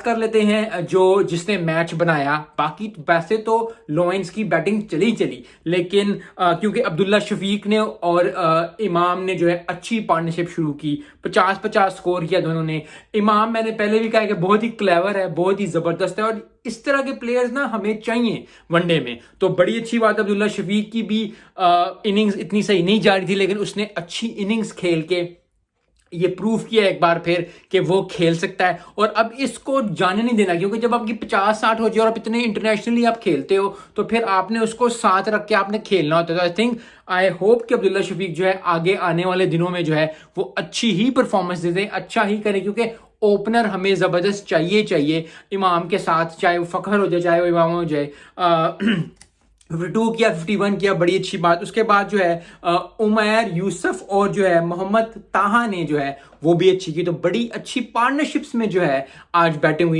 कर लेते हैं जो जिसने मैच बनाया। बाकी वैसे तो लॉयंस की बैटिंग चली चली, लेकिन क्योंकि अब्दुल्ला शफीक ने और इमाम ने जो है अच्छी पार्टनरशिप शुरू की, 50-50 स्कोर किया दोनों ने। इमाम मैंने पहले भी कहा कि बहुत ही क्लेवर है, बहुत ही जबरदस्त है, और इस तरह के प्लेयर्स ना हमें चाहिए वनडे में। तो बड़ी अच्छी बात, अब्दुल्ला शफीक की भी इनिंग्स इतनी सही नहीं जा रही थी, लेकिन उसने अच्छी इनिंग्स खेल के ये प्रूव किया एक बार फिर कि वो खेल सकता है। और अब इसको जाने नहीं देना, क्योंकि जब आपकी 50-60 हो जाए और आप इतने इंटरनेशनली आप खेलते हो तो फिर आपने उसको साथ रख के आपने खेलना होता है। तो आई थिंक, आई होप कि अब्दुल्ला शफीक जो है आगे आने वाले दिनों में जो है वो अच्छी ही परफॉर्मेंस दे दे, अच्छा ही करे, क्योंकि ओपनर हमें जबरदस्त चाहिए इमाम के साथ, चाहे वो फखर हो जाए चाहे वो इमाम हो जाए। 52 किया, 51 किया, बड़ी अच्छी बात। उसके बाद जो है उमैर यूसुफ और जो है मोहम्मद ताहा ने जो है वो भी अच्छी की। तो बड़ी अच्छी पार्टनरशिप्स में जो है आज बैटिंग हुई।